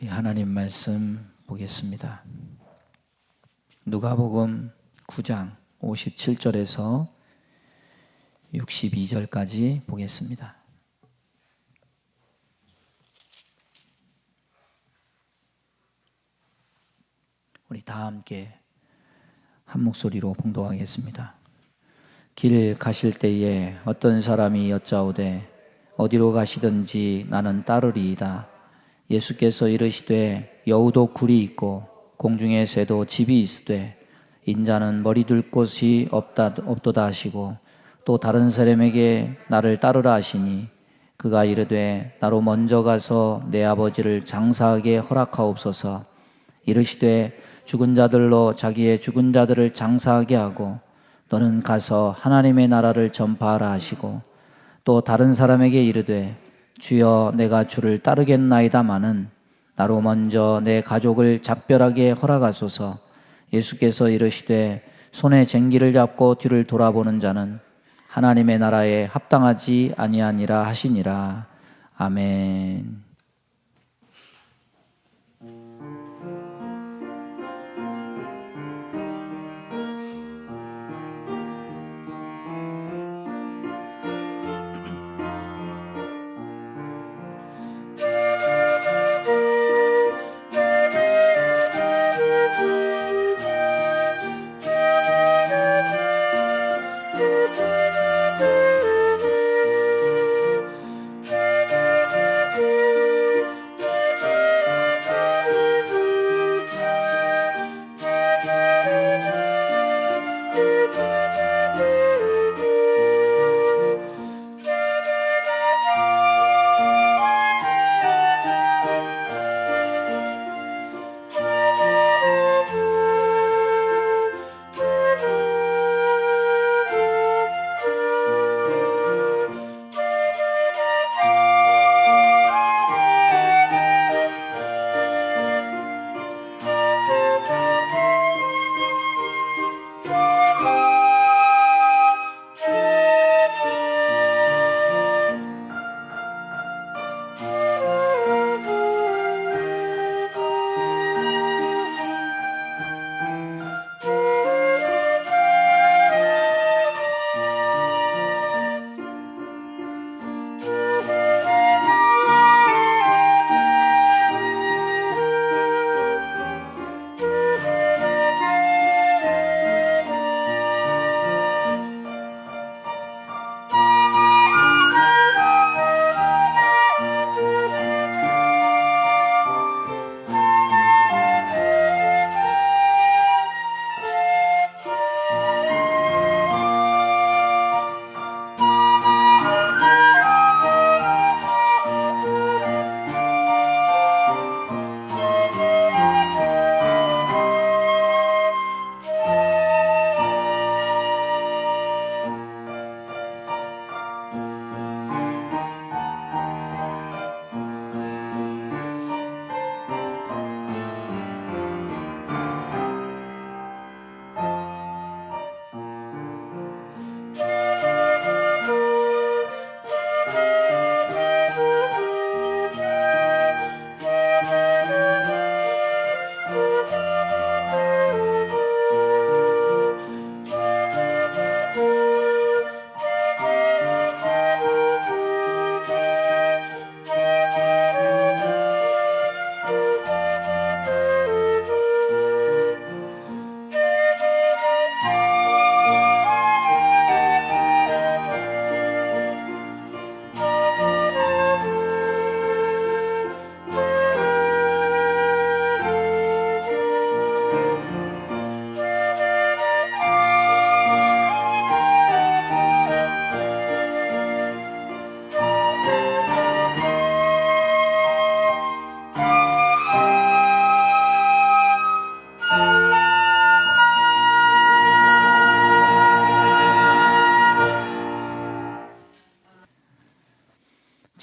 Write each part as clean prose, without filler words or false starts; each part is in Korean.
하나님 말씀 보겠습니다. 누가복음 9장 57절에서 62절까지 보겠습니다. 우리 다 함께 한 목소리로 봉독하겠습니다. 길 가실 때에 어떤 사람이 여짜오되 어디로 가시든지 나는 따르리이다. 예수께서 이르시되 여우도 굴이 있고 공중의 새도 집이 있으되 인자는 머리 둘 곳이 없도다 하시고 또 다른 사람에게 나를 따르라 하시니 그가 이르되 나로 먼저 가서 내 아버지를 장사하게 허락하옵소서. 이르시되 죽은 자들로 자기의 죽은 자들을 장사하게 하고 너는 가서 하나님의 나라를 전파하라 하시고 또 다른 사람에게 이르되 주여 내가 주를 따르겠나이다마는 나로 먼저 내 가족을 작별하게 허락하소서. 예수께서 이르시되 손에 쟁기를 잡고 뒤를 돌아보는 자는 하나님의 나라에 합당하지 아니하니라 하시니라. 아멘.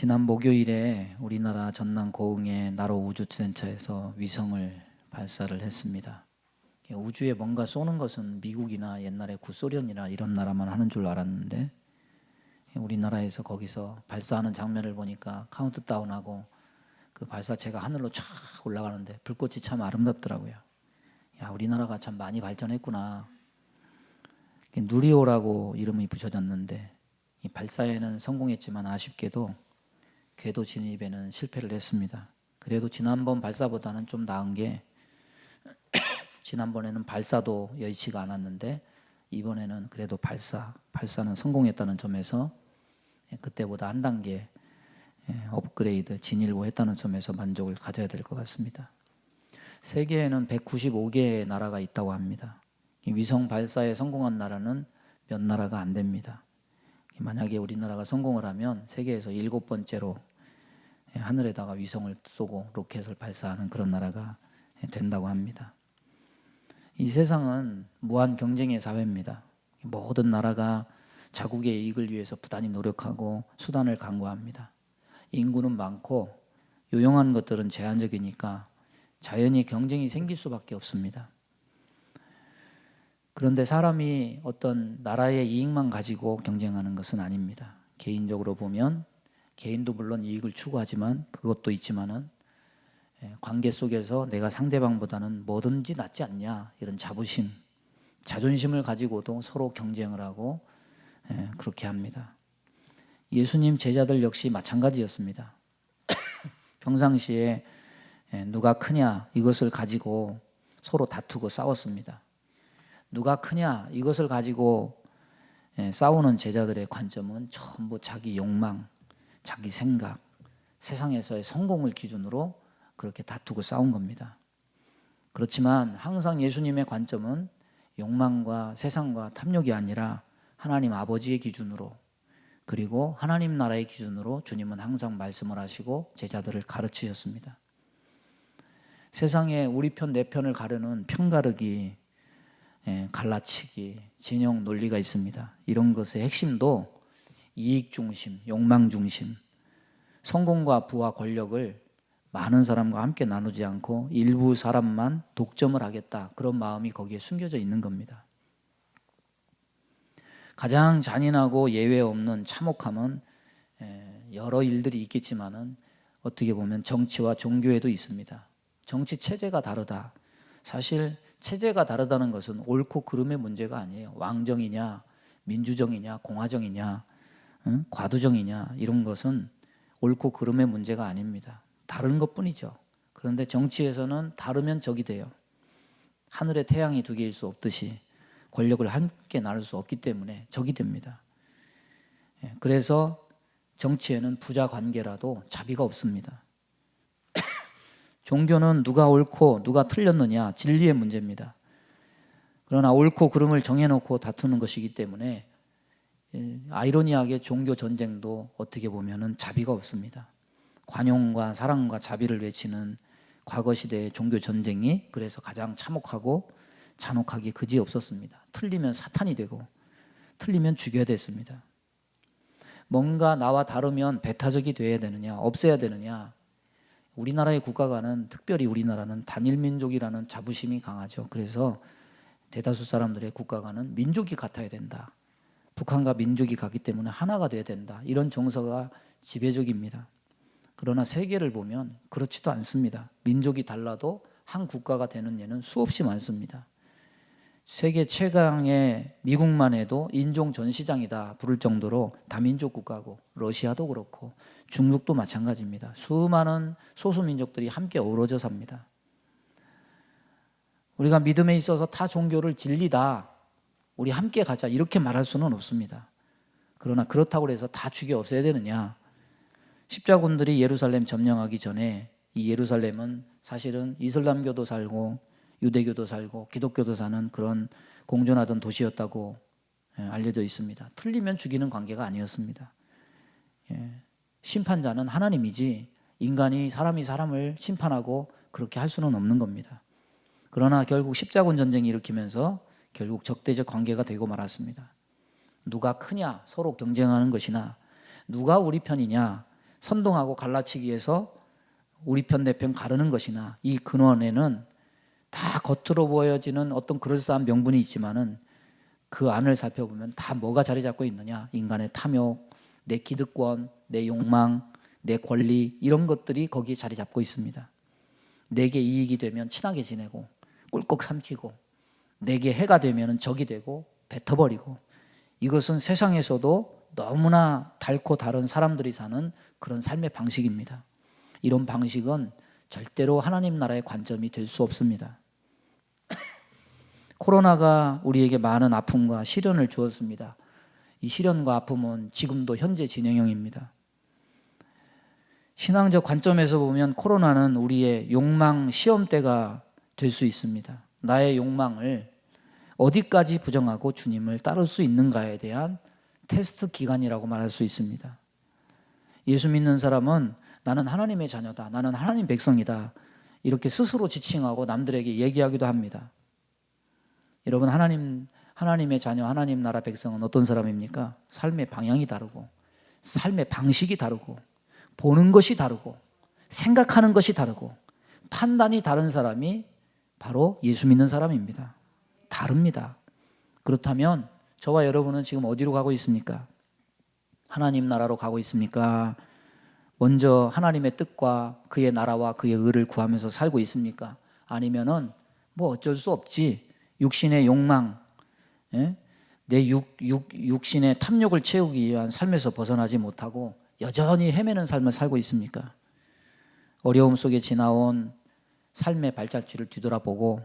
지난 목요일에 우리나라 전남 고흥의 나로 우주센터에서 위성을 발사를 했습니다. 우주에 뭔가 쏘는 것은 미국이나 옛날에 구소련이나 이런 나라만 하는 줄 알았는데 우리나라에서 거기서 발사하는 장면을 보니까 카운트다운하고 그 발사체가 하늘로 쫙 올라가는데 불꽃이 참 아름답더라고요. 야, 우리나라가 참 많이 발전했구나. 누리호라고 이름이 붙여졌는데 이 발사에는 성공했지만 아쉽게도 궤도 진입에는 실패를 했습니다. 그래도 지난번 발사보다는 좀 나은 게 지난번에는 발사도 여의치가 않았는데 이번에는 그래도 발사는 성공했다는 점에서 그때보다 한 단계 업그레이드 진일보했다는 점에서 만족을 가져야 될 것 같습니다. 세계에는 195개의 나라가 있다고 합니다. 위성 발사에 성공한 나라는 몇 나라가 안 됩니다. 만약에 우리나라가 성공을 하면 세계에서 7번째로 하늘에다가 위성을 쏘고 로켓을 발사하는 그런 나라가 된다고 합니다. 이 세상은 무한 경쟁의 사회입니다. 모든 나라가 자국의 이익을 위해서 부단히 노력하고 수단을 강구합니다. 인구는 많고 유용한 것들은 제한적이니까 자연히 경쟁이 생길 수밖에 없습니다. 그런데 사람이 어떤 나라의 이익만 가지고 경쟁하는 것은 아닙니다. 개인적으로 보면 개인도 물론 이익을 추구하지만 그것도 있지만은 관계 속에서 내가 상대방보다는 뭐든지 낫지 않냐 이런 자부심, 자존심을 가지고도 서로 경쟁을 하고 그렇게 합니다. 예수님 제자들 역시 마찬가지였습니다. 평상시에 누가 크냐 이것을 가지고 서로 다투고 싸웠습니다. 누가 크냐 이것을 가지고 싸우는 제자들의 관점은 전부 자기 욕망, 자기 생각, 세상에서의 성공을 기준으로 그렇게 다투고 싸운 겁니다. 그렇지만 항상 예수님의 관점은 욕망과 세상과 탐욕이 아니라 하나님 아버지의 기준으로 그리고 하나님 나라의 기준으로 주님은 항상 말씀을 하시고 제자들을 가르치셨습니다. 세상에 우리 편 내 편을 가르는 편가르기, 갈라치기, 진영 논리가 있습니다. 이런 것의 핵심도 이익 중심, 욕망 중심, 성공과 부와 권력을 많은 사람과 함께 나누지 않고 일부 사람만 독점을 하겠다. 그런 마음이 거기에 숨겨져 있는 겁니다. 가장 잔인하고 예외 없는 참혹함은 여러 일들이 있겠지만은 어떻게 보면 정치와 종교에도 있습니다. 정치 체제가 다르다. 사실 체제가 다르다는 것은 옳고 그름의 문제가 아니에요. 왕정이냐, 민주정이냐, 공화정이냐, 과두정이냐 이런 것은 옳고 그름의 문제가 아닙니다. 다른 것뿐이죠. 그런데 정치에서는 다르면 적이 돼요. 하늘에 태양이 두 개일 수 없듯이 권력을 함께 나눌 수 없기 때문에 적이 됩니다. 그래서 정치에는 부자 관계라도 자비가 없습니다. 종교는 누가 옳고 누가 틀렸느냐 진리의 문제입니다. 그러나 옳고 그름을 정해놓고 다투는 것이기 때문에 아이러니하게 종교 전쟁도 어떻게 보면은 자비가 없습니다. 관용과 사랑과 자비를 외치는 과거 시대의 종교 전쟁이 그래서 가장 참혹하고 잔혹하기 그지없었습니다. 틀리면 사탄이 되고 틀리면 죽여야 됐습니다. 뭔가 나와 다르면 배타적이 돼야 되느냐 없애야 되느냐. 우리나라의 국가관은 특별히 우리나라는 단일민족이라는 자부심이 강하죠. 그래서 대다수 사람들의 국가관은 민족이 같아야 된다. 북한과 민족이 같기 때문에 하나가 돼야 된다. 이런 정서가 지배적입니다. 그러나 세계를 보면 그렇지도 않습니다. 민족이 달라도 한 국가가 되는 예는 수없이 많습니다. 세계 최강의 미국만 해도 인종 전시장이다 부를 정도로 다민족 국가고 러시아도 그렇고 중국도 마찬가지입니다. 수많은 소수민족들이 함께 어우러져 삽니다. 우리가 믿음에 있어서 타 종교를 진리다, 우리 함께 가자 이렇게 말할 수는 없습니다. 그러나 그렇다고 해서 다 죽여 없애야 되느냐. 십자군들이 예루살렘 점령하기 전에 이 예루살렘은 사실은 이슬람교도 살고 유대교도 살고 기독교도 사는 그런 공존하던 도시였다고 알려져 있습니다. 틀리면 죽이는 관계가 아니었습니다. 심판자는 하나님이지 인간이 사람이 사람을 심판하고 그렇게 할 수는 없는 겁니다. 그러나 결국 십자군 전쟁이 일으키면서 결국 적대적 관계가 되고 말았습니다. 누가 크냐 서로 경쟁하는 것이나 누가 우리 편이냐 선동하고 갈라치기해서 우리 편 내 편 가르는 것이나 이 근원에는 다 겉으로 보여지는 어떤 그럴싸한 명분이 있지만은 그 안을 살펴보면 다 뭐가 자리 잡고 있느냐. 인간의 탐욕, 내 기득권, 내 욕망, 내 권리 이런 것들이 거기에 자리 잡고 있습니다. 내게 이익이 되면 친하게 지내고 꿀꺽 삼키고 내게 해가 되면 적이 되고 뱉어버리고 이것은 세상에서도 너무나 닳고 다른 사람들이 사는 그런 삶의 방식입니다. 이런 방식은 절대로 하나님 나라의 관점이 될 수 없습니다. 코로나가 우리에게 많은 아픔과 시련을 주었습니다. 이 시련과 아픔은 지금도 현재 진행형입니다. 신앙적 관점에서 보면 코로나는 우리의 욕망 시험대가 될 수 있습니다. 나의 욕망을 어디까지 부정하고 주님을 따를 수 있는가에 대한 테스트 기간이라고 말할 수 있습니다. 예수 믿는 사람은 나는 하나님의 자녀다, 나는 하나님 백성이다 이렇게 스스로 지칭하고 남들에게 얘기하기도 합니다. 여러분, 하나님의 자녀, 하나님 나라 백성은 어떤 사람입니까? 삶의 방향이 다르고 삶의 방식이 다르고 보는 것이 다르고 생각하는 것이 다르고 판단이 다른 사람이 바로 예수 믿는 사람입니다. 다릅니다. 그렇다면 저와 여러분은 지금 어디로 가고 있습니까? 하나님 나라로 가고 있습니까? 먼저 하나님의 뜻과 그의 나라와 그의 의를 구하면서 살고 있습니까? 아니면은 뭐 어쩔 수 없지, 육신의 욕망, 내 육신의 탐욕을 채우기 위한 삶에서 벗어나지 못하고 여전히 헤매는 삶을 살고 있습니까? 어려움 속에 지나온 삶의 발자취를 뒤돌아보고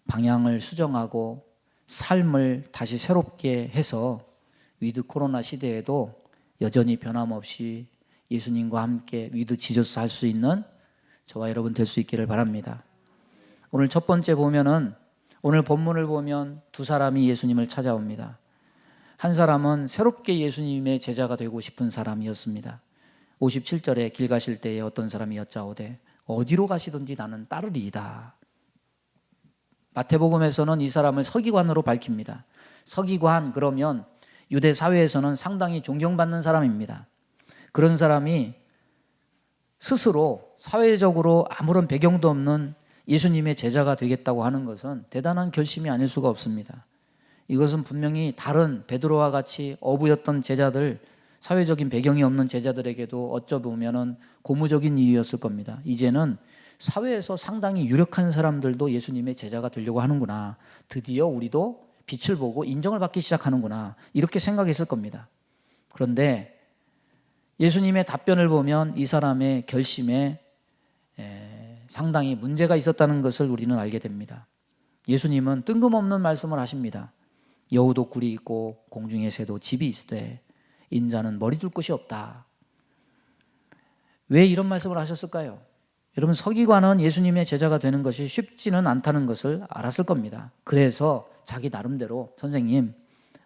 방향을 수정하고 삶을 다시 새롭게 해서 위드 코로나 시대에도 여전히 변함없이 예수님과 함께 위드 지저스 할 수 있는 저와 여러분 될 수 있기를 바랍니다. 오늘 첫 번째 보면은, 오늘 본문을 보면 두 사람이 예수님을 찾아옵니다. 한 사람은 새롭게 예수님의 제자가 되고 싶은 사람이었습니다. 57절에 길 가실 때에 어떤 사람이 여짜오되 어디로 가시든지 나는 따르리이다. 마태복음에서는 이 사람을 서기관으로 밝힙니다. 서기관, 그러면 유대 사회에서는 상당히 존경받는 사람입니다. 그런 사람이 스스로 사회적으로 아무런 배경도 없는 예수님의 제자가 되겠다고 하는 것은 대단한 결심이 아닐 수가 없습니다. 이것은 분명히 다른 베드로와 같이 어부였던 제자들, 사회적인 배경이 없는 제자들에게도 어쩌보면 고무적인 이유였을 겁니다. 이제는 사회에서 상당히 유력한 사람들도 예수님의 제자가 되려고 하는구나, 드디어 우리도 빛을 보고 인정을 받기 시작하는구나, 이렇게 생각했을 겁니다. 그런데 예수님의 답변을 보면 이 사람의 결심에 상당히 문제가 있었다는 것을 우리는 알게 됩니다. 예수님은 뜬금없는 말씀을 하십니다. 여우도 굴이 있고 공중의 새도 집이 있으되 인자는 머리 둘 곳이 없다. 왜 이런 말씀을 하셨을까요? 여러분, 서기관은 예수님의 제자가 되는 것이 쉽지는 않다는 것을 알았을 겁니다. 그래서 자기 나름대로 선생님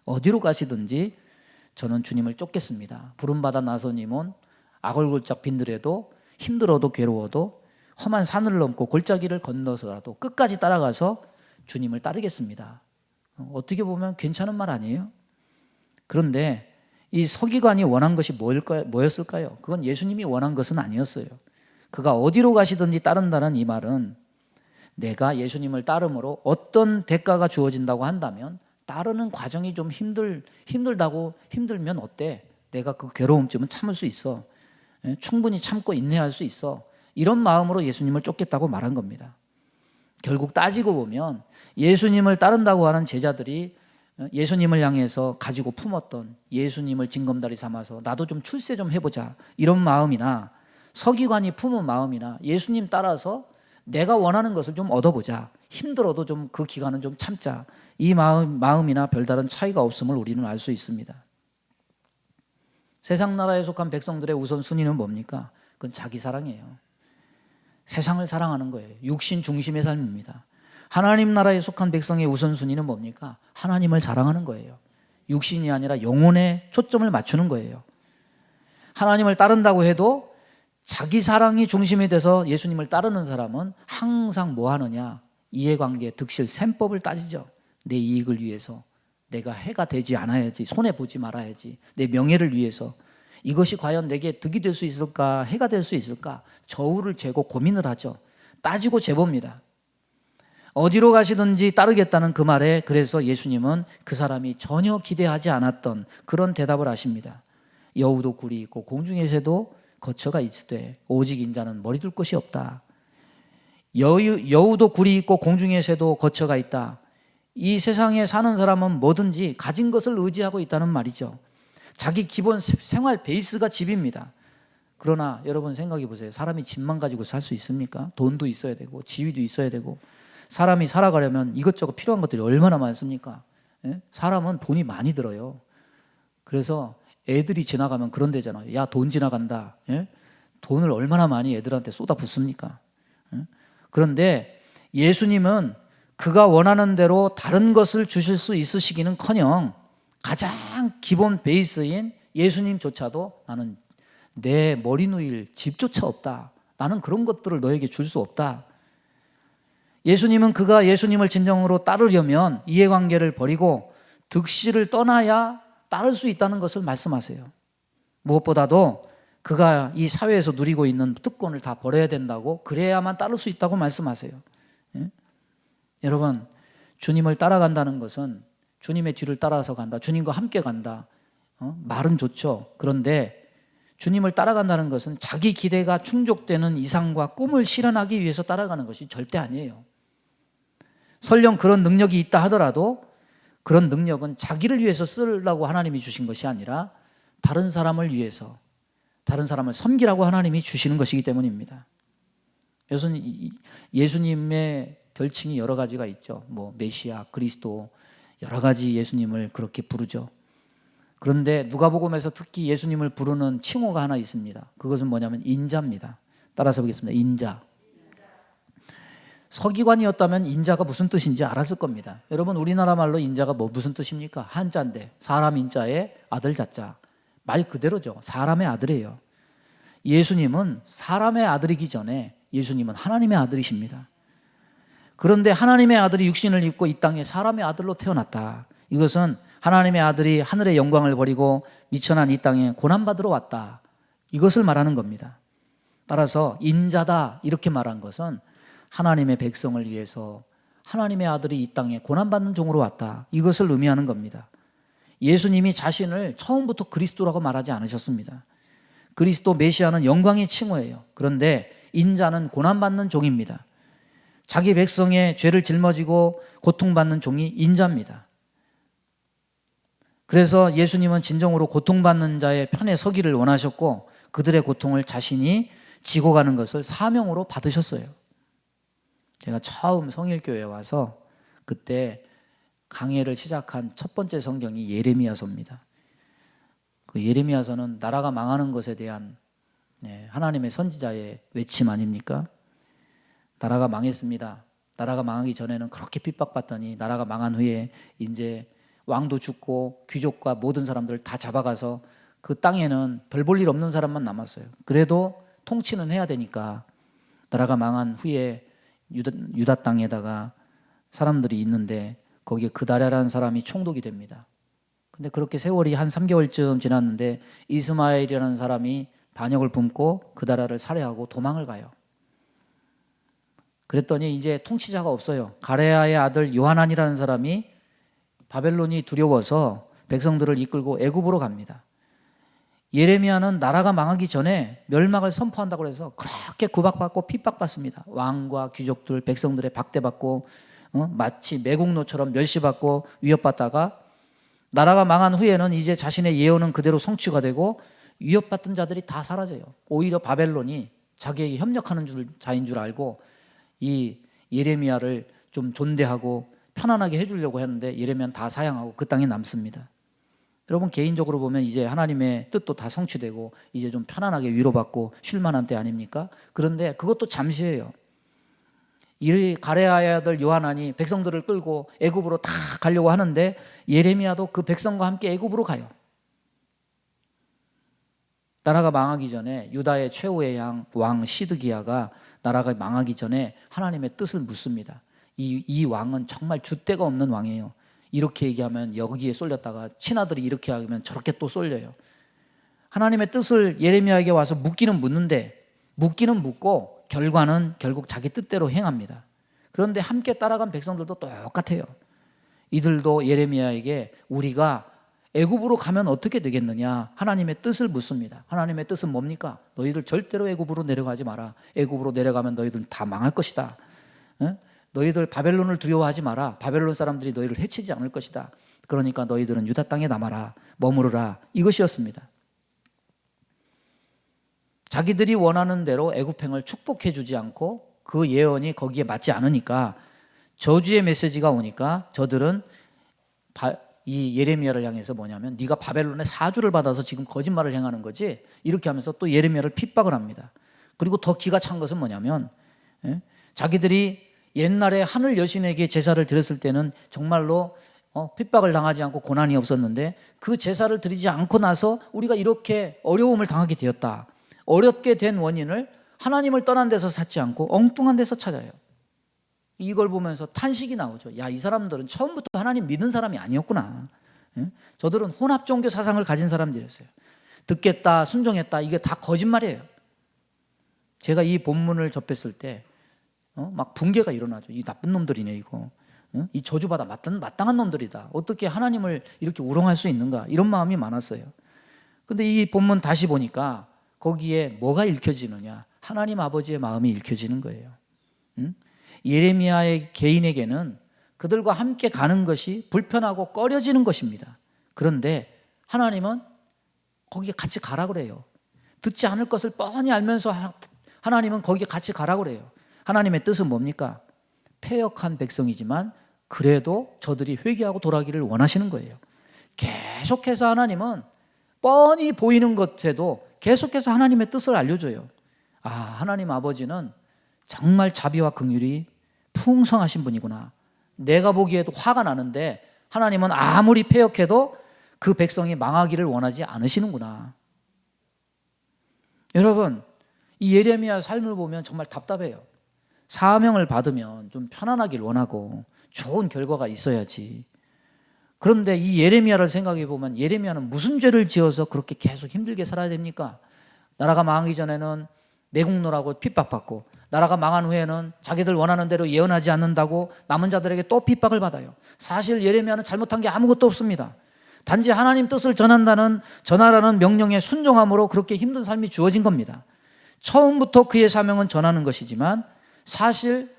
어디로 가시든지 저는 주님을 쫓겠습니다. 부름받아 나서님은 아골골짝 빈들에도 힘들어도 괴로워도 험한 산을 넘고 골짜기를 건너서라도 끝까지 따라가서 주님을 따르겠습니다. 어떻게 보면 괜찮은 말 아니에요? 그런데 이 서기관이 원한 것이 뭐였을까요? 그건 예수님이 원한 것은 아니었어요. 그가 어디로 가시든지 따른다는 이 말은 내가 예수님을 따름으로 어떤 대가가 주어진다고 한다면 따르는 과정이 좀 힘들면 어때? 내가 그 괴로움쯤은 참을 수 있어. 충분히 참고 인내할 수 있어. 이런 마음으로 예수님을 쫓겠다고 말한 겁니다. 결국 따지고 보면 예수님을 따른다고 하는 제자들이 예수님을 향해서 가지고 품었던, 예수님을 징검다리 삼아서 나도 좀 출세 좀 해보자 이런 마음이나, 서기관이 품은 마음이나, 예수님 따라서 내가 원하는 것을 좀 얻어보자, 힘들어도 좀 그 기간은 좀 참자, 이 마음이나 별다른 차이가 없음을 우리는 알 수 있습니다. 세상 나라에 속한 백성들의 우선순위는 뭡니까? 그건 자기 사랑이에요. 세상을 사랑하는 거예요. 육신 중심의 삶입니다. 하나님 나라에 속한 백성의 우선순위는 뭡니까? 하나님을 사랑하는 거예요. 육신이 아니라 영혼에 초점을 맞추는 거예요. 하나님을 따른다고 해도 자기 사랑이 중심이 돼서 예수님을 따르는 사람은 항상 뭐 하느냐? 이해관계, 득실, 셈법을 따지죠. 내 이익을 위해서, 내가 해가 되지 않아야지, 손해보지 말아야지, 내 명예를 위해서 이것이 과연 내게 득이 될 수 있을까, 해가 될 수 있을까, 저울을 재고 고민을 하죠. 따지고 재봅니다. 어디로 가시든지 따르겠다는 그 말에 그래서 예수님은 그 사람이 전혀 기대하지 않았던 그런 대답을 하십니다. 여우도 굴이 있고 공중의 새도 거처가 있으되 오직 인자는 머리 둘 곳이 없다. 여우도 굴이 있고 공중의 새도 거처가 있다. 이 세상에 사는 사람은 뭐든지 가진 것을 의지하고 있다는 말이죠. 자기 기본 생활 베이스가 집입니다. 그러나 여러분 생각해 보세요. 사람이 집만 가지고 살 수 있습니까? 돈도 있어야 되고 지위도 있어야 되고, 사람이 살아가려면 이것저것 필요한 것들이 얼마나 많습니까? 예? 사람은 돈이 많이 들어요. 그래서 애들이 지나가면 그런 데잖아요. 야, 돈 지나간다. 예? 돈을 얼마나 많이 애들한테 쏟아붓습니까? 예? 그런데 예수님은 그가 원하는 대로 다른 것을 주실 수 있으시기는커녕 가장 기본 베이스인 예수님조차도 나는 내 머리 누일 집조차 없다. 나는 그런 것들을 너에게 줄 수 없다. 예수님은 그가 예수님을 진정으로 따르려면 이해관계를 버리고 득실을 떠나야 따를 수 있다는 것을 말씀하세요. 무엇보다도 그가 이 사회에서 누리고 있는 특권을 다 버려야 된다고, 그래야만 따를 수 있다고 말씀하세요. 예? 여러분, 주님을 따라간다는 것은 주님의 뒤를 따라서 간다, 주님과 함께 간다, 말은 좋죠. 그런데 주님을 따라간다는 것은 자기 기대가 충족되는 이상과 꿈을 실현하기 위해서 따라가는 것이 절대 아니에요. 설령 그런 능력이 있다 하더라도 그런 능력은 자기를 위해서 쓰려고 하나님이 주신 것이 아니라 다른 사람을 위해서, 다른 사람을 섬기라고 하나님이 주시는 것이기 때문입니다. 예수님의 별칭이 여러 가지가 있죠. 뭐 메시아, 그리스도, 여러 가지 예수님을 그렇게 부르죠. 그런데 누가복음에서 특히 예수님을 부르는 칭호가 하나 있습니다. 그것은 뭐냐면 인자입니다. 따라서 보겠습니다. 인자. 서기관이었다면 인자가 무슨 뜻인지 알았을 겁니다. 여러분, 우리나라 말로 인자가 무슨 뜻입니까? 한자인데 사람 인자에 아들 자자. 말 그대로죠. 사람의 아들이에요. 예수님은 사람의 아들이기 전에 예수님은 하나님의 아들이십니다. 그런데 하나님의 아들이 육신을 입고 이 땅에 사람의 아들로 태어났다. 이것은 하나님의 아들이 하늘의 영광을 버리고 미천한 이 땅에 고난받으러 왔다. 이것을 말하는 겁니다. 따라서 인자다 이렇게 말한 것은 하나님의 백성을 위해서 하나님의 아들이 이 땅에 고난받는 종으로 왔다. 이것을 의미하는 겁니다. 예수님이 자신을 처음부터 그리스도라고 말하지 않으셨습니다. 그리스도 메시아는 영광의 칭호예요. 그런데 인자는 고난받는 종입니다. 자기 백성의 죄를 짊어지고 고통받는 종이 인자입니다. 그래서 예수님은 진정으로 고통받는 자의 편에 서기를 원하셨고 그들의 고통을 자신이 지고 가는 것을 사명으로 받으셨어요. 제가 처음 성일교회에 와서 그때 강해를 시작한 첫 번째 성경이 예레미야서입니다. 그 예레미야서는 나라가 망하는 것에 대한 하나님의 선지자의 외침 아닙니까? 나라가 망했습니다. 나라가 망하기 전에는 그렇게 핍박받더니 나라가 망한 후에 이제 왕도 죽고 귀족과 모든 사람들을 다 잡아가서 그 땅에는 별 볼 일 없는 사람만 남았어요. 그래도 통치는 해야 되니까 나라가 망한 후에 유다 땅에다가 사람들이 있는데 거기에 그다랴라는 사람이 총독이 됩니다. 근데 그렇게 세월이 한 3개월쯤 지났는데 이스마엘이라는 사람이 반역을 품고 그다랴를 살해하고 도망을 가요. 그랬더니 이제 통치자가 없어요. 가레아의 아들 요하난이라는 사람이 바벨론이 두려워서 백성들을 이끌고 애굽으로 갑니다. 예레미야는 나라가 망하기 전에 멸망을 선포한다고 해서 그렇게 구박받고 핍박받습니다. 왕과 귀족들, 백성들의 박대받고 마치 매국노처럼 멸시받고 위협받다가 나라가 망한 후에는 이제 자신의 예언은 그대로 성취가 되고 위협받던 자들이 다 사라져요. 오히려 바벨론이 자기에게 협력하는 자인 줄 알고 이 예레미야를 좀 존대하고 편안하게 해주려고 했는데 예레미야는 다 사양하고 그 땅에 남습니다. 여러분, 개인적으로 보면 이제 하나님의 뜻도 다 성취되고 이제 좀 편안하게 위로받고 쉴만한 때 아닙니까? 그런데 그것도 잠시예요. 이 가레아의 아들 요하난이 백성들을 끌고 애굽으로 다 가려고 하는데 예레미야도 그 백성과 함께 애굽으로 가요. 나라가 망하기 전에 유다의 최후의 왕 시드기야가 나라가 망하기 전에 하나님의 뜻을 묻습니다. 이 왕은 정말 줏대가 없는 왕이에요. 이렇게 얘기하면 여기에 쏠렸다가 친아들이 이렇게 하면 저렇게 또 쏠려요. 하나님의 뜻을 예레미야에게 와서 묻기는 묻는데 묻기는 묻고 결과는 결국 자기 뜻대로 행합니다. 그런데 함께 따라간 백성들도 똑같아요. 이들도 예레미야에게 우리가 애굽으로 가면 어떻게 되겠느냐? 하나님의 뜻을 묻습니다. 하나님의 뜻은 뭡니까? 너희들 절대로 애굽으로 내려가지 마라. 애굽으로 내려가면 너희들 다 망할 것이다. 너희들 바벨론을 두려워하지 마라. 바벨론 사람들이 너희를 해치지 않을 것이다. 그러니까 너희들은 유다 땅에 남아라. 머무르라. 이것이었습니다. 자기들이 원하는 대로 애굽행을 축복해 주지 않고 그 예언이 거기에 맞지 않으니까 저주의 메시지가 오니까 저들은 이 예레미야를 향해서 뭐냐면 네가 바벨론의 사주를 받아서 지금 거짓말을 행하는 거지, 이렇게 하면서 또 예레미야를 핍박을 합니다. 그리고 더 기가 찬 것은 뭐냐면 자기들이 옛날에 하늘 여신에게 제사를 드렸을 때는 정말로 핍박을 당하지 않고 고난이 없었는데 그 제사를 드리지 않고 나서 우리가 이렇게 어려움을 당하게 되었다. 어렵게 된 원인을 하나님을 떠난 데서 찾지 않고 엉뚱한 데서 찾아요. 이걸 보면서 탄식이 나오죠. 야, 이 사람들은 처음부터 하나님 믿는 사람이 아니었구나. 저들은 혼합 종교 사상을 가진 사람들이었어요. 듣겠다, 순종했다, 이게 다 거짓말이에요. 제가 이 본문을 접했을 때 막 붕괴가 일어나죠. 이 나쁜 놈들이네 이거. 이 저주받아 마땅한 놈들이다. 어떻게 하나님을 이렇게 우롱할 수 있는가, 이런 마음이 많았어요. 근데 이 본문 다시 보니까 거기에 뭐가 읽혀지느냐, 하나님 아버지의 마음이 읽혀지는 거예요. 예레미야의 개인에게는 그들과 함께 가는 것이 불편하고 꺼려지는 것입니다. 그런데 하나님은 거기에 같이 가라 그래요. 듣지 않을 것을 뻔히 알면서 하나님은 거기에 같이 가라 그래요. 하나님의 뜻은 뭡니까? 패역한 백성이지만 그래도 저들이 회개하고 돌아가기를 원하시는 거예요. 계속해서 하나님은 뻔히 보이는 것에도 계속해서 하나님의 뜻을 알려줘요. 아, 하나님 아버지는 정말 자비와 긍휼이 풍성하신 분이구나. 내가 보기에도 화가 나는데 하나님은 아무리 패역해도 그 백성이 망하기를 원하지 않으시는구나. 여러분, 이 예레미야 삶을 보면 정말 답답해요. 사명을 받으면 좀 편안하길 원하고 좋은 결과가 있어야지. 그런데 이 예레미야를 생각해 보면 예레미야는 무슨 죄를 지어서 그렇게 계속 힘들게 살아야 됩니까? 나라가 망하기 전에는 매국노라고 핍박받고, 나라가 망한 후에는 자기들 원하는 대로 예언하지 않는다고 남은 자들에게 또 핍박을 받아요. 사실 예레미야는 잘못한 게 아무것도 없습니다. 단지 하나님 뜻을 전하라는 명령에 순종함으로 그렇게 힘든 삶이 주어진 겁니다. 처음부터 그의 사명은 전하는 것이지만 사실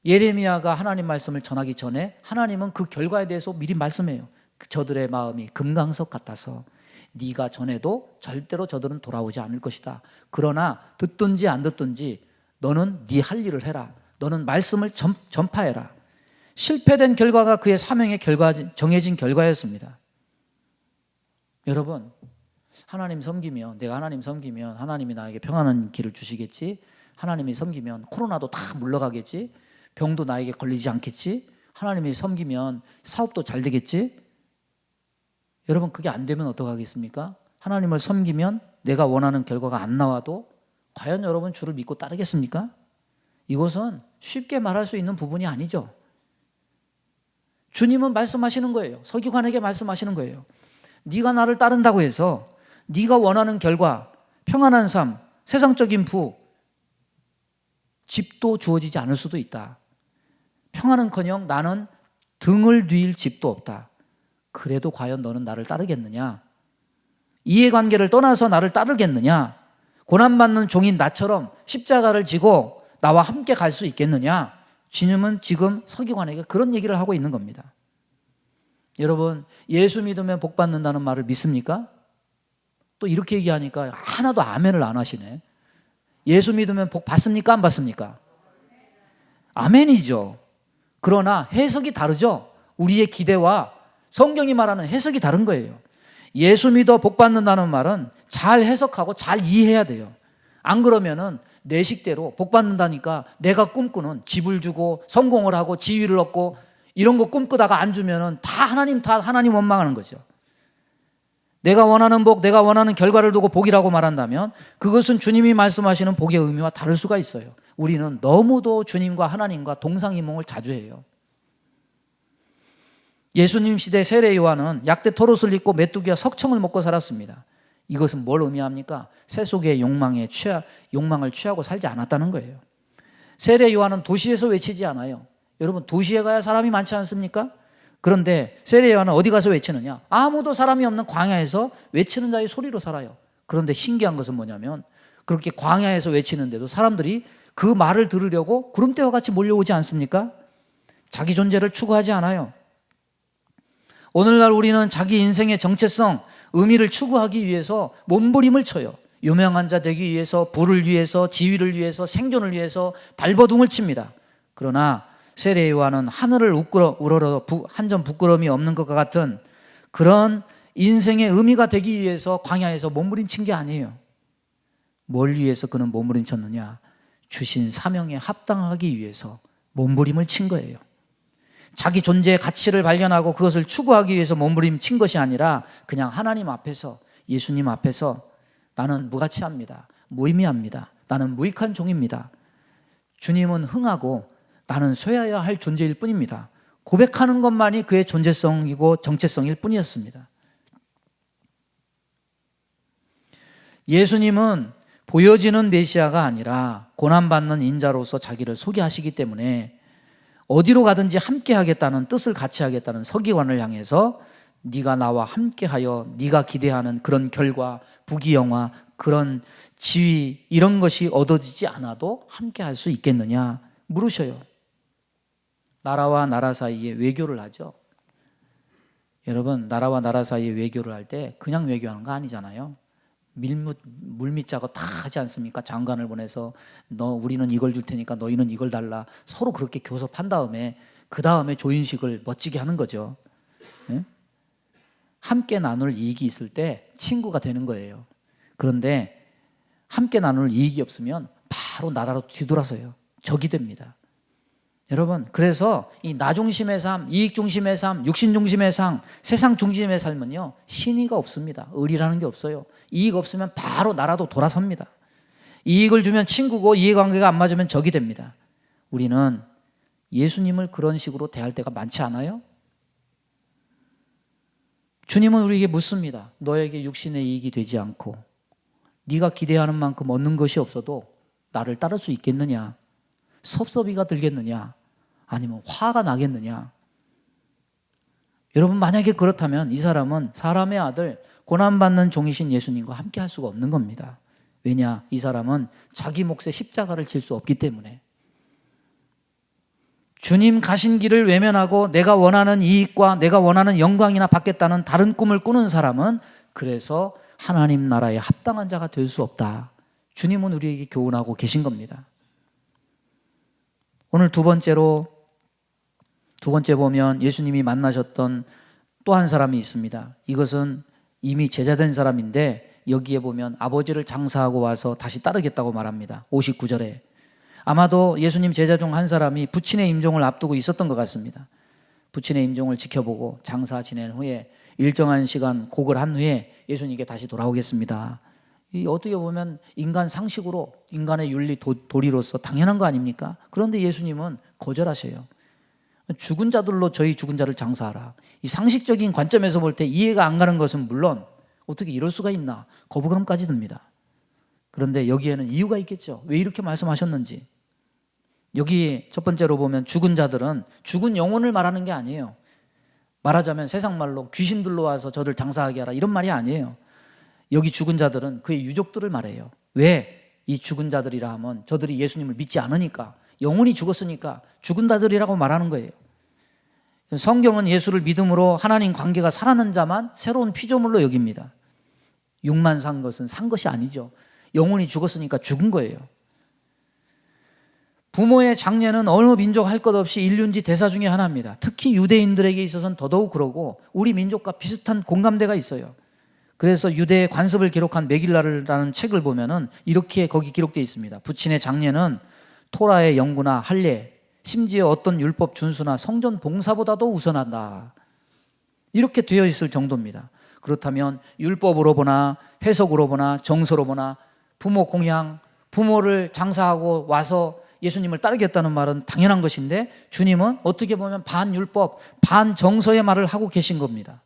예레미야가 하나님 말씀을 전하기 전에 하나님은 그 결과에 대해서 미리 말씀해요. 저들의 마음이 금강석 같아서 네가 전해도 절대로 저들은 돌아오지 않을 것이다. 그러나 듣든지 안 듣든지 너는 네 할 일을 해라. 너는 말씀을 전파해라. 실패된 결과가 그의 사명의 정해진 결과였습니다. 여러분, 하나님 섬기면, 내가 하나님 섬기면 하나님이 나에게 평안한 길을 주시겠지. 하나님이 섬기면 코로나도 다 물러가겠지. 병도 나에게 걸리지 않겠지. 하나님이 섬기면 사업도 잘 되겠지. 여러분, 그게 안 되면 어떡하겠습니까? 하나님을 섬기면 내가 원하는 결과가 안 나와도 과연 여러분 주를 믿고 따르겠습니까? 이것은 쉽게 말할 수 있는 부분이 아니죠. 주님은 말씀하시는 거예요. 서기관에게 말씀하시는 거예요. 네가 나를 따른다고 해서 네가 원하는 결과, 평안한 삶, 세상적인 부, 집도 주어지지 않을 수도 있다. 평안은커녕 나는 등을 뒤일 집도 없다. 그래도 과연 너는 나를 따르겠느냐? 이해관계를 떠나서 나를 따르겠느냐? 고난받는 종인 나처럼 십자가를 지고 나와 함께 갈 수 있겠느냐? 주님은 지금 서기관에게 그런 얘기를 하고 있는 겁니다. 여러분, 예수 믿으면 복 받는다는 말을 믿습니까? 또 이렇게 얘기하니까 하나도 아멘을 안 하시네. 예수 믿으면 복 받습니까? 안 받습니까? 아멘이죠. 그러나 해석이 다르죠. 우리의 기대와 성경이 말하는 해석이 다른 거예요. 예수 믿어 복 받는다는 말은 잘 해석하고 잘 이해해야 돼요. 안 그러면은 내 식대로 복 받는다니까 내가 꿈꾸는 집을 주고 성공을 하고 지위를 얻고 이런 거 꿈꾸다가 안 주면은 다 하나님 원망하는 거죠. 내가 원하는 복, 내가 원하는 결과를 두고 복이라고 말한다면 그것은 주님이 말씀하시는 복의 의미와 다를 수가 있어요. 우리는 너무도 주님과 하나님과 동상이몽을 자주 해요. 예수님 시대 세례 요한은 약대 토롯을 입고 메뚜기와 석청을 먹고 살았습니다. 이것은 뭘 의미합니까? 세속의 욕망을 취하고 살지 않았다는 거예요. 세례 요한은 도시에서 외치지 않아요. 여러분, 도시에 가야 사람이 많지 않습니까? 그런데 세례 요한은 어디 가서 외치느냐? 아무도 사람이 없는 광야에서 외치는 자의 소리로 살아요. 그런데 신기한 것은 뭐냐면 그렇게 광야에서 외치는데도 사람들이 그 말을 들으려고 구름대와 같이 몰려오지 않습니까? 자기 존재를 추구하지 않아요. 오늘날 우리는 자기 인생의 정체성, 의미를 추구하기 위해서 몸부림을 쳐요. 유명한 자 되기 위해서, 부를 위해서, 지위를 위해서, 생존을 위해서 발버둥을 칩니다. 그러나 세례 요한은 하늘을 우러러 한 점 부끄러움이 없는 것과 같은 그런 인생의 의미가 되기 위해서 광야에서 몸부림친 게 아니에요. 뭘 위해서 그는 몸부림쳤느냐? 주신 사명에 합당하기 위해서 몸부림을 친 거예요. 자기 존재의 가치를 발견하고 그것을 추구하기 위해서 몸부림친 것이 아니라 그냥 하나님 앞에서, 예수님 앞에서 나는 무가치합니다. 무의미합니다. 나는 무익한 종입니다. 주님은 흥하고 나는 쇠해야 할 존재일 뿐입니다. 고백하는 것만이 그의 존재성이고 정체성일 뿐이었습니다. 예수님은 보여지는 메시아가 아니라 고난받는 인자로서 자기를 소개하시기 때문에 어디로 가든지 함께 하겠다는 뜻을 같이 하겠다는 서기관을 향해서 네가 나와 함께하여 네가 기대하는 그런 결과, 부귀영화, 그런 지위 이런 것이 얻어지지 않아도 함께할 수 있겠느냐 물으셔요. 나라와 나라 사이에 외교를 하죠. 여러분, 나라와 나라 사이에 외교를 할 때 그냥 외교하는 거 아니잖아요. 물밑 작업 다 하지 않습니까? 장관을 보내서 우리는 이걸 줄 테니까 너희는 이걸 달라. 서로 그렇게 교섭한 다음에 그 다음에 조인식을 멋지게 하는 거죠. 네? 함께 나눌 이익이 있을 때 친구가 되는 거예요. 그런데 함께 나눌 이익이 없으면 바로 나라로 뒤돌아서요. 적이 됩니다. 여러분, 그래서 이 나 중심의 삶, 이익 중심의 삶, 육신 중심의 삶, 세상 중심의 삶은요, 신의가 없습니다. 의리라는 게 없어요. 이익 없으면 바로 나라도 돌아섭니다. 이익을 주면 친구고 이해관계가 안 맞으면 적이 됩니다. 우리는 예수님을 그런 식으로 대할 때가 많지 않아요? 주님은 우리에게 묻습니다. 너에게 육신의 이익이 되지 않고 네가 기대하는 만큼 얻는 것이 없어도 나를 따를 수 있겠느냐? 섭섭이가 들겠느냐? 아니면 화가 나겠느냐? 여러분, 만약에 그렇다면 이 사람은 사람의 아들, 고난받는 종이신 예수님과 함께 할 수가 없는 겁니다. 왜냐? 이 사람은 자기 몫의 십자가를 질 수 없기 때문에. 주님 가신 길을 외면하고 내가 원하는 이익과 내가 원하는 영광이나 받겠다는 다른 꿈을 꾸는 사람은 그래서 하나님 나라에 합당한 자가 될 수 없다. 주님은 우리에게 교훈하고 계신 겁니다. 오늘 두 번째 보면 예수님이 만나셨던 또 한 사람이 있습니다. 이것은 이미 제자된 사람인데 여기에 보면 아버지를 장사하고 와서 다시 따르겠다고 말합니다. 59절에. 아마도 예수님 제자 중 한 사람이 부친의 임종을 앞두고 있었던 것 같습니다. 부친의 임종을 지켜보고 장사 지낸 후에 일정한 시간 곡을 한 후에 예수님께 다시 돌아오겠습니다. 어떻게 보면 인간 상식으로, 인간의 윤리 도리로서 당연한 거 아닙니까? 그런데 예수님은 거절하셔요. 죽은 자들로 저희 죽은 자를 장사하라. 이 상식적인 관점에서 볼 때 이해가 안 가는 것은 물론 어떻게 이럴 수가 있나 거부감까지 듭니다. 그런데 여기에는 이유가 있겠죠. 왜 이렇게 말씀하셨는지. 여기 첫 번째로 보면 죽은 자들은 죽은 영혼을 말하는 게 아니에요. 말하자면 세상 말로 귀신들로 와서 저들 장사하게 하라 이런 말이 아니에요. 여기 죽은 자들은 그의 유족들을 말해요. 왜 이 죽은 자들이라 하면 저들이 예수님을 믿지 않으니까, 영혼이 죽었으니까 죽은 자들이라고 말하는 거예요. 성경은 예수를 믿음으로 하나님 관계가 살아난 자만 새로운 피조물로 여깁니다. 육만 산 것은 산 것이 아니죠. 영혼이 죽었으니까 죽은 거예요. 부모의 장례는 어느 민족 할 것 없이 인륜지 대사 중에 하나입니다. 특히 유대인들에게 있어서는 더더욱 그러고 우리 민족과 비슷한 공감대가 있어요. 그래서 유대의 관습을 기록한 메길라라는 책을 보면은 이렇게 거기 기록되어 있습니다. 부친의 장례는 토라의 연구나 할례, 심지어 어떤 율법 준수나 성전 봉사보다도 우선한다. 이렇게 되어 있을 정도입니다. 그렇다면 율법으로 보나 해석으로 보나 정서로 보나 부모 공양, 부모를 장사하고 와서 예수님을 따르겠다는 말은 당연한 것인데 주님은 어떻게 보면 반율법, 반정서의 말을 하고 계신 겁니다.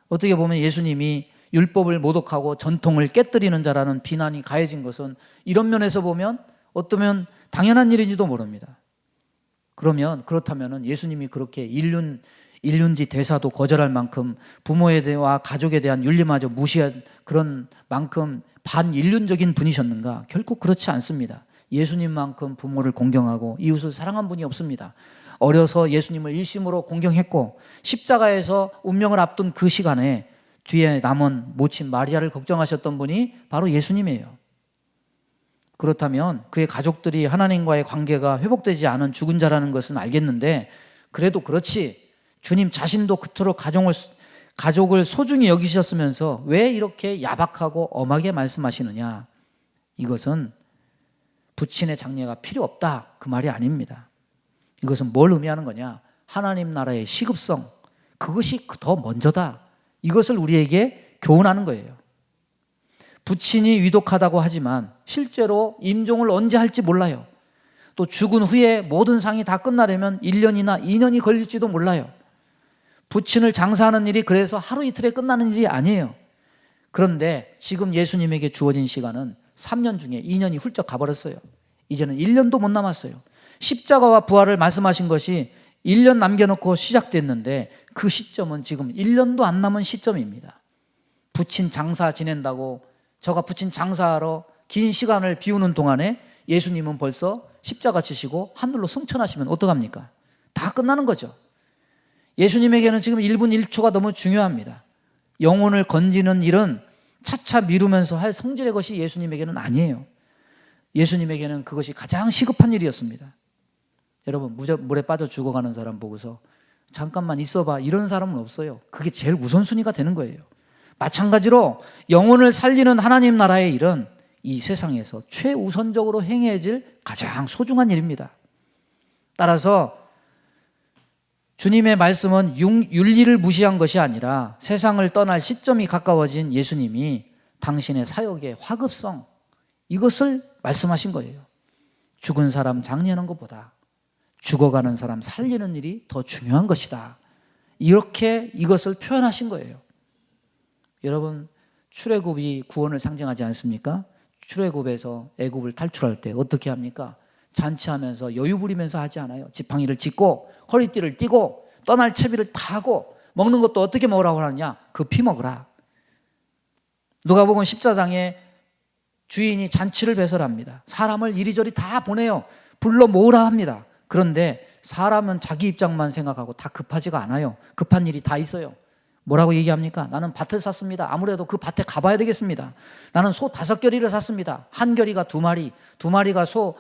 어떻게 보면 예수님이 율법을 모독하고 전통을 깨뜨리는 자라는 비난이 가해진 것은 이런 면에서 보면 어쩌면 당연한 일인지도 모릅니다. 그렇다면 예수님이 그렇게 인륜 일륜지 대사도 거절할 만큼 부모에 대와 가족에 대한 윤리마저 무시한 그런 만큼 반인륜적인 분이셨는가? 결코 그렇지 않습니다. 예수님만큼 부모를 공경하고 이웃을 사랑한 분이 없습니다. 어려서 예수님을 일심으로 공경했고 십자가에서 운명을 앞둔 그 시간에 뒤에 남은 모친 마리아를 걱정하셨던 분이 바로 예수님이에요. 그렇다면 그의 가족들이 하나님과의 관계가 회복되지 않은 죽은 자라는 것은 알겠는데, 그래도 그렇지 주님 자신도 그토록 가족을 소중히 여기셨으면서 왜 이렇게 야박하고 엄하게 말씀하시느냐? 이것은 부친의 장례가 필요 없다, 그 말이 아닙니다. 이것은 뭘 의미하는 거냐? 하나님 나라의 시급성, 그것이 더 먼저다, 이것을 우리에게 교훈하는 거예요. 부친이 위독하다고 하지만 실제로 임종을 언제 할지 몰라요. 또 죽은 후에 모든 상이 다 끝나려면 1년이나 2년이 걸릴지도 몰라요. 부친을 장사하는 일이 그래서 하루 이틀에 끝나는 일이 아니에요. 그런데 지금 예수님에게 주어진 시간은 3년 중에 2년이 훌쩍 가버렸어요. 이제는 1년도 못 남았어요. 십자가와 부활을 말씀하신 것이 1년 남겨놓고 시작됐는데 그 시점은 지금 1년도 안 남은 시점입니다. 부친 장사 지낸다고 저가 부친 장사하러 긴 시간을 비우는 동안에 예수님은 벌써 십자가 지시고 하늘로 승천하시면 어떡합니까? 다 끝나는 거죠. 예수님에게는 지금 1분 1초가 너무 중요합니다. 영혼을 건지는 일은 차차 미루면서 할 성질의 것이 예수님에게는 아니에요. 예수님에게는 그것이 가장 시급한 일이었습니다. 여러분, 물에 빠져 죽어가는 사람 보고서 잠깐만 있어봐, 이런 사람은 없어요. 그게 제일 우선순위가 되는 거예요. 마찬가지로 영혼을 살리는 하나님 나라의 일은 이 세상에서 최우선적으로 행해질 가장 소중한 일입니다. 따라서 주님의 말씀은 윤리를 무시한 것이 아니라 세상을 떠날 시점이 가까워진 예수님이 당신의 사역의 화급성, 이것을 말씀하신 거예요. 죽은 사람 장례하는 것보다 죽어가는 사람 살리는 일이 더 중요한 것이다, 이렇게 이것을 표현하신 거예요. 여러분, 출애굽이 구원을 상징하지 않습니까? 출애굽에서 애굽을 탈출할 때 어떻게 합니까? 잔치하면서 여유 부리면서 하지 않아요. 지팡이를 짚고 허리띠를 띠고 떠날 채비를 다 하고, 먹는 것도 어떻게 먹으라고 하느냐? 급히 먹으라. 누가복음 14장에 주인이 잔치를 배설합니다. 사람을 이리저리 다 보내요. 불러 모으라 합니다. 그런데 사람은 자기 입장만 생각하고 다 급하지가 않아요. 급한 일이 다 있어요. 뭐라고 얘기합니까? 나는 밭을 샀습니다. 아무래도 그 밭에 가봐야 되겠습니다. 나는 소 5결이를 샀습니다. 한 결이가 2마리, 2마리가 소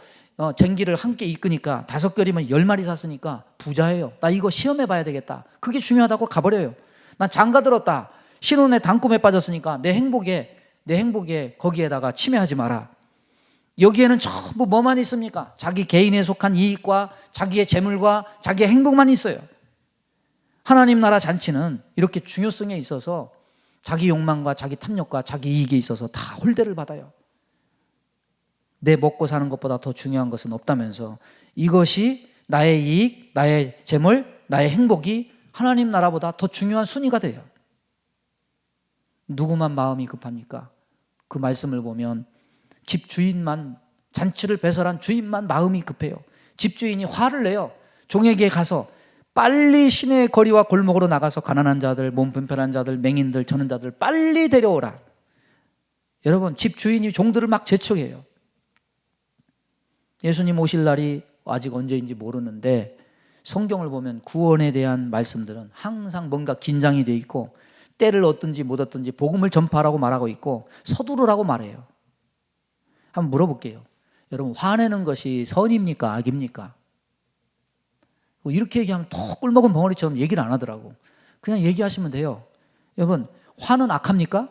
쟁기를 함께 이끄니까 5결이면 10마리 샀으니까 부자예요. 나 이거 시험해 봐야 되겠다. 그게 중요하다고 가버려요. 난 장가 들었다. 신혼의 단꿈에 빠졌으니까 내 행복에 거기에다가 침해하지 마라. 여기에는 전부 뭐만 있습니까? 자기 개인에 속한 이익과 자기의 재물과 자기의 행복만 있어요. 하나님 나라 잔치는 이렇게 중요성에 있어서 자기 욕망과 자기 탐욕과 자기 이익에 있어서 다 홀대를 받아요. 내 먹고 사는 것보다 더 중요한 것은 없다면서 이것이 나의 이익, 나의 재물, 나의 행복이 하나님 나라보다 더 중요한 순위가 돼요. 누구만 마음이 급합니까? 그 말씀을 보면 집주인만, 잔치를 배설한 주인만 마음이 급해요. 집주인이 화를 내요. 종에게 가서 빨리 시내의 거리와 골목으로 나가서 가난한 자들, 몸 불편한 자들, 맹인들, 저는 자들 빨리 데려오라. 여러분, 집주인이 종들을 막 재촉해요. 예수님 오실 날이 아직 언제인지 모르는데 성경을 보면 구원에 대한 말씀들은 항상 뭔가 긴장이 돼 있고 때를 얻든지 못 얻든지 복음을 전파하라고 말하고 있고 서두르라고 말해요. 한번 물어볼게요. 여러분, 화내는 것이 선입니까? 악입니까? 이렇게 얘기하면 더 꿀먹은 벙어리처럼 얘기를 안 하더라고. 그냥 얘기하시면 돼요. 여러분, 화는 악합니까?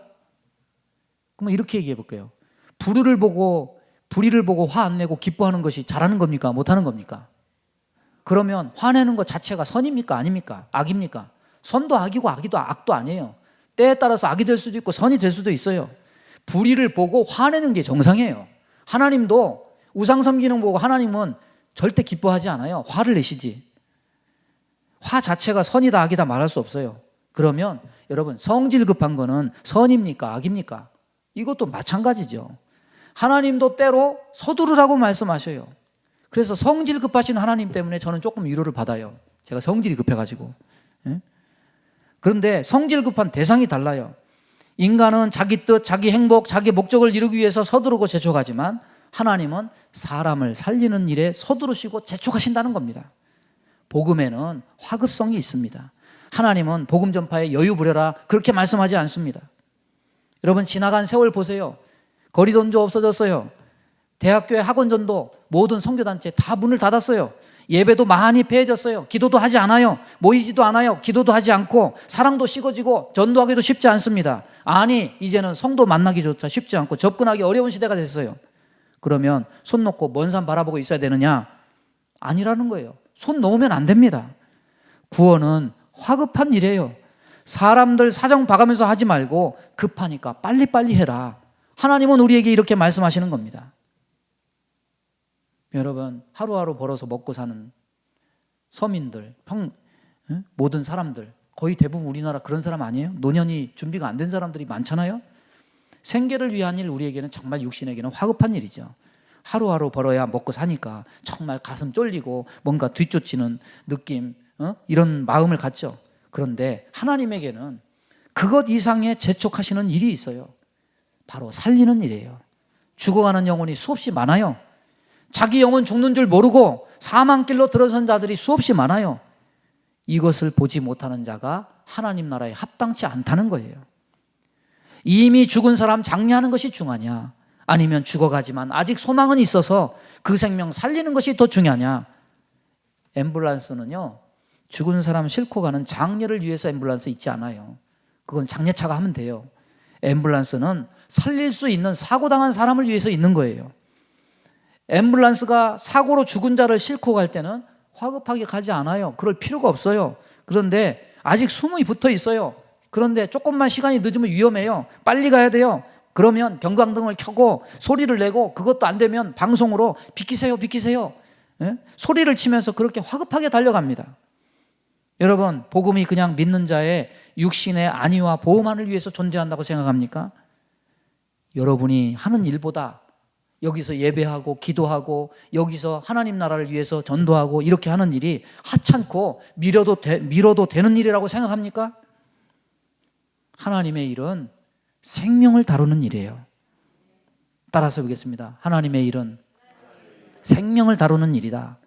그럼 이렇게 얘기해 볼게요. 불의를 보고 화 안 내고 기뻐하는 것이 잘하는 겁니까? 못하는 겁니까? 그러면 화내는 것 자체가 선입니까? 아닙니까? 악입니까? 선도 악이고 악도 아니에요. 때에 따라서 악이 될 수도 있고 선이 될 수도 있어요. 불의를 보고 화내는 게 정상이에요. 하나님도 우상 섬기는 거 보고 하나님은 절대 기뻐하지 않아요. 화를 내시지. 화 자체가 선이다 악이다 말할 수 없어요. 그러면 여러분, 성질 급한 거는 선입니까? 악입니까? 이것도 마찬가지죠. 하나님도 때로 서두르라고 말씀하셔요. 그래서 성질 급하신 하나님 때문에 저는 조금 위로를 받아요. 제가 성질이 급해가지고. 예? 그런데 성질 급한 대상이 달라요. 인간은 자기 뜻, 자기 행복, 자기 목적을 이루기 위해서 서두르고 재촉하지만 하나님은 사람을 살리는 일에 서두르시고 재촉하신다는 겁니다. 복음에는 화급성이 있습니다. 하나님은 복음 전파에 여유 부려라 그렇게 말씀하지 않습니다. 여러분 지나간 세월 보세요. 거리돈조 없어졌어요. 대학교의 학원전도 모든 선교단체 다 문을 닫았어요. 예배도 많이 폐해졌어요. 기도도 하지 않아요. 모이지도 않아요. 기도도 하지 않고 사랑도 식어지고 전도하기도 쉽지 않습니다. 아니 이제는 성도 만나기조차 쉽지 않고 접근하기 어려운 시대가 됐어요. 그러면 손 놓고 먼 산 바라보고 있어야 되느냐? 아니라는 거예요. 손 놓으면 안 됩니다. 구원은 화급한 일이에요. 사람들 사정 봐가면서 하지 말고 급하니까 빨리빨리 해라. 하나님은 우리에게 이렇게 말씀하시는 겁니다. 여러분 하루하루 벌어서 먹고 사는 서민들, 모든 사람들 거의 대부분 우리나라 그런 사람 아니에요? 노년이 준비가 안 된 사람들이 많잖아요. 생계를 위한 일 우리에게는 정말 육신에게는 화급한 일이죠. 하루하루 벌어야 먹고 사니까 정말 가슴 쫄리고 뭔가 뒤쫓이는 느낌, 이런 마음을 갖죠. 그런데 하나님에게는 그것 이상의 재촉하시는 일이 있어요. 바로 살리는 일이에요. 죽어가는 영혼이 수없이 많아요. 자기 영혼 죽는 줄 모르고 사망길로 들어선 자들이 수없이 많아요. 이것을 보지 못하는 자가 하나님 나라에 합당치 않다는 거예요. 이미 죽은 사람 장례하는 것이 중요하냐? 아니면 죽어가지만 아직 소망은 있어서 그 생명 살리는 것이 더 중요하냐? 앰뷸런스는요, 죽은 사람 싣고 가는 장례를 위해서 앰뷸런스 있지 않아요. 그건 장례차가 하면 돼요. 앰뷸런스는 살릴 수 있는 사고당한 사람을 위해서 있는 거예요. 앰뷸런스가 사고로 죽은 자를 싣고 갈 때는 화급하게 가지 않아요. 그럴 필요가 없어요. 그런데 아직 숨이 붙어 있어요. 그런데 조금만 시간이 늦으면 위험해요. 빨리 가야 돼요. 그러면 경광등을 켜고 소리를 내고 그것도 안 되면 방송으로 비키세요, 비키세요. 예? 소리를 치면서 그렇게 화급하게 달려갑니다. 여러분, 복음이 그냥 믿는 자의 육신의 안위와 보호만을 위해서 존재한다고 생각합니까? 여러분이 하는 일보다 여기서 예배하고 기도하고 여기서 하나님 나라를 위해서 전도하고 이렇게 하는 일이 하찮고 미뤄도 되는 일이라고 생각합니까? 하나님의 일은 생명을 다루는 일이에요. 따라서 보겠습니다. 하나님의 일은 생명을 다루는 일이다.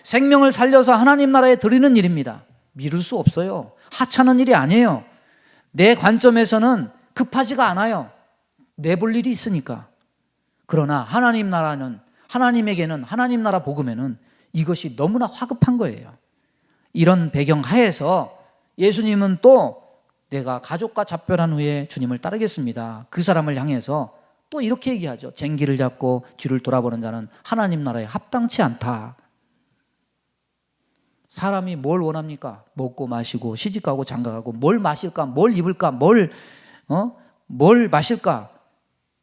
생명을 살려서 하나님 나라에 드리는 일입니다. 미룰 수 없어요. 하찮은 일이 아니에요. 내 관점에서는 급하지가 않아요. 내볼 일이 있으니까. 그러나 하나님 나라는, 하나님에게는, 하나님 나라 복음에는 이것이 너무나 화급한 거예요. 이런 배경 하에서 예수님은 또 내가 가족과 작별한 후에 주님을 따르겠습니다. 그 사람을 향해서 또 이렇게 얘기하죠. 쟁기를 잡고 뒤를 돌아보는 자는 하나님 나라에 합당치 않다. 사람이 뭘 원합니까? 먹고 마시고 시집가고 장가가고 뭘 마실까? 뭘 입을까? 뭘 마실까?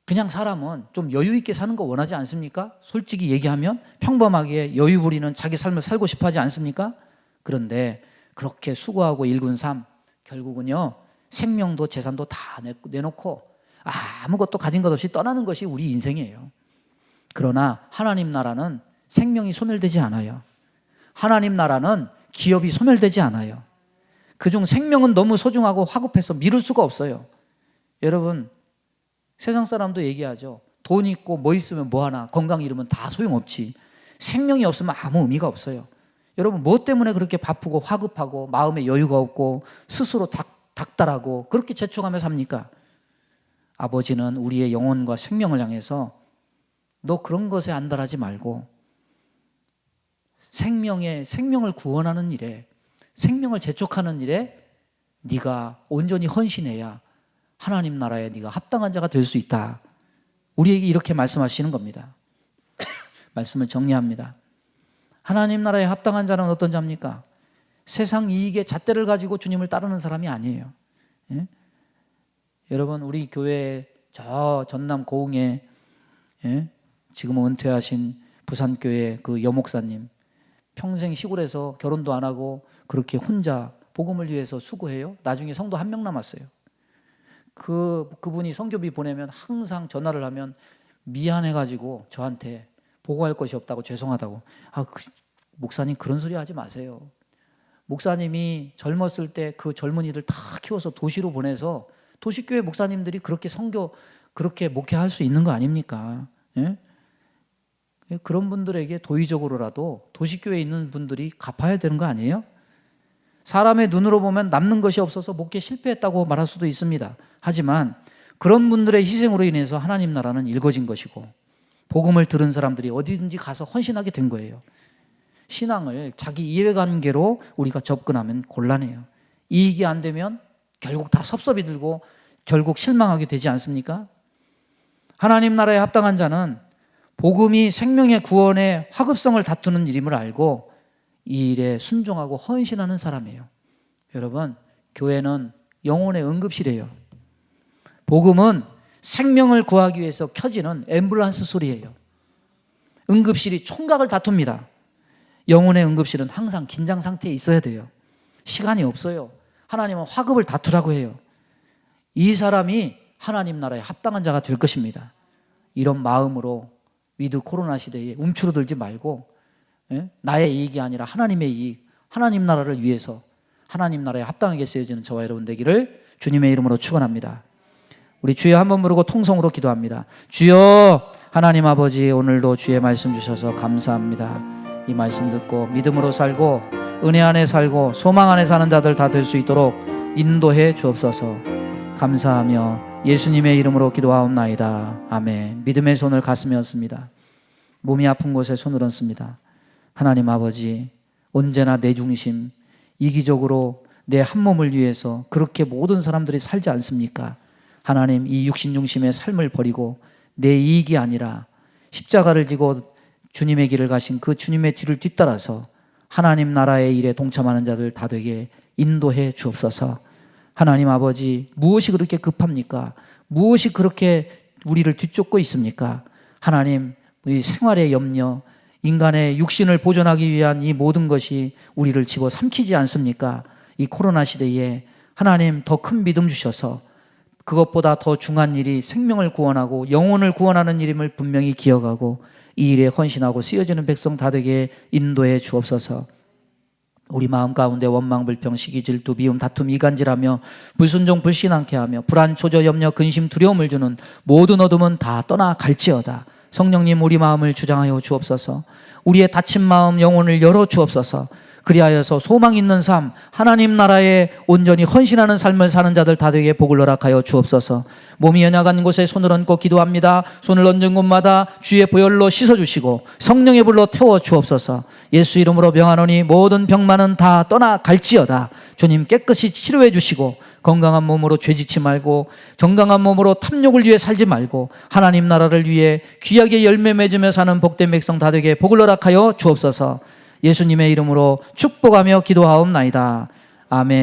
그냥 사람은 좀 여유 있게 사는 거 원하지 않습니까? 솔직히 얘기하면 평범하게 여유 부리는 자기 삶을 살고 싶어 하지 않습니까? 그런데 그렇게 수고하고 일군 삶 결국은요 생명도 재산도 다 내놓고 아무것도 가진 것 없이 떠나는 것이 우리 인생이에요. 그러나 하나님 나라는 생명이 소멸되지 않아요. 하나님 나라는 기업이 소멸되지 않아요. 그중 생명은 너무 소중하고 화급해서 미룰 수가 없어요. 여러분, 세상 사람도 얘기하죠. 돈 있고 뭐 있으면 뭐 하나, 건강 잃으면 다 소용없지. 생명이 없으면 아무 의미가 없어요. 여러분, 뭐 때문에 그렇게 바쁘고 화급하고 마음에 여유가 없고 스스로 닥달하고 그렇게 재촉하며 삽니까? 아버지는 우리의 영혼과 생명을 향해서 너 그런 것에 안달하지 말고 생명을 구원하는 일에, 생명을 재촉하는 일에 네가 온전히 헌신해야 하나님 나라에 네가 합당한 자가 될 수 있다. 우리에게 이렇게 말씀하시는 겁니다. 말씀을 정리합니다. 하나님 나라에 합당한 자는 어떤 자입니까? 세상 이익의 잣대를 가지고 주님을 따르는 사람이 아니에요. 예? 여러분, 우리 교회 저 전남 고흥에 지금은 은퇴하신 부산교회 그 여목사님, 평생 시골에서 결혼도 안 하고 그렇게 혼자 복음을 위해서 수고해요. 나중에 성도 한 명 남았어요. 그분이 선교비 보내면 항상 전화를 하면 미안해가지고 저한테 보고할 것이 없다고, 죄송하다고. 목사님 그런 소리 하지 마세요. 목사님이 젊었을 때 그 젊은이들 다 키워서 도시로 보내서 도시교회 목사님들이 그렇게 그렇게 목회할 수 있는 거 아닙니까? 예? 그런 분들에게 도의적으로라도 도시교회에 있는 분들이 갚아야 되는 거 아니에요? 사람의 눈으로 보면 남는 것이 없어서 목회 실패했다고 말할 수도 있습니다. 하지만 그런 분들의 희생으로 인해서 하나님 나라는 일궈진 것이고 복음을 들은 사람들이 어디든지 가서 헌신하게 된 거예요. 신앙을 자기 이해관계로 우리가 접근하면 곤란해요. 이익이 안 되면 결국 다 섭섭이 들고 결국 실망하게 되지 않습니까? 하나님 나라에 합당한 자는 복음이 생명의 구원의 화급성을 다투는 일임을 알고 이 일에 순종하고 헌신하는 사람이에요. 여러분, 교회는 영혼의 응급실이에요. 복음은 생명을 구하기 위해서 켜지는 앰뷸런스 소리예요. 응급실이 총각을 다툽니다. 영혼의 응급실은 항상 긴장 상태에 있어야 돼요. 시간이 없어요. 하나님은 화급을 다투라고 해요. 이 사람이 하나님 나라에 합당한 자가 될 것입니다. 이런 마음으로 위드 코로나 시대에 움츠러들지 말고 나의 이익이 아니라 하나님의 이익, 하나님 나라를 위해서 하나님 나라에 합당하게 쓰여지는 저와 여러분 되기를 주님의 이름으로 축원합니다. 우리 주여 한번 부르고 통성으로 기도합니다. 주여 하나님 아버지, 오늘도 주의 말씀 주셔서 감사합니다. 이 말씀 듣고 믿음으로 살고 은혜 안에 살고 소망 안에 사는 자들 다 될 수 있도록 인도해 주옵소서. 감사하며 예수님의 이름으로 기도하옵나이다. 아멘. 믿음의 손을 가슴에 얹습니다. 몸이 아픈 곳에 손을 얹습니다. 하나님 아버지, 언제나 내 중심, 이기적으로 내 한 몸을 위해서 그렇게 모든 사람들이 살지 않습니까? 하나님, 이 육신 중심의 삶을 버리고 내 이익이 아니라 십자가를 지고 주님의 길을 가신 그 주님의 뒤를 뒤따라서 하나님 나라의 일에 동참하는 자들 다 되게 인도해 주옵소서. 하나님 아버지, 무엇이 그렇게 급합니까? 무엇이 그렇게 우리를 뒤쫓고 있습니까? 하나님, 우리 생활의 염려, 인간의 육신을 보존하기 위한 이 모든 것이 우리를 집어삼키지 않습니까? 이 코로나 시대에 하나님 더 큰 믿음 주셔서 그것보다 더 중요한 일이 생명을 구원하고 영혼을 구원하는 일임을 분명히 기억하고 이 일에 헌신하고 쓰여지는 백성 다 되게 인도해 주옵소서. 우리 마음 가운데 원망, 불평, 시기, 질투, 미움, 다툼, 이간질하며 불순종, 불신앙케 하며 불안, 초조, 염려, 근심, 두려움을 주는 모든 어둠은 다 떠나갈지어다. 성령님, 우리 마음을 주장하여 주옵소서. 우리의 닫힌 마음, 영혼을 열어 주옵소서. 그리하여서 소망 있는 삶, 하나님 나라에 온전히 헌신하는 삶을 사는 자들 다 되게 복을 허락하여 주옵소서. 몸이 연약한 곳에 손을 얹고 기도합니다. 손을 얹은 곳마다 주의 보혈로 씻어주시고 성령의 불로 태워 주옵소서. 예수 이름으로 명하노니 모든 병만은 다 떠나갈지어다. 주님 깨끗이 치료해 주시고 건강한 몸으로 죄짓지 말고 정강한 몸으로 탐욕을 위해 살지 말고 하나님 나라를 위해 귀하게 열매 맺으며 사는 복된 백성 다 되게 복을 허락하여 주옵소서. 예수님의 이름으로 축복하며 기도하옵나이다. 아멘.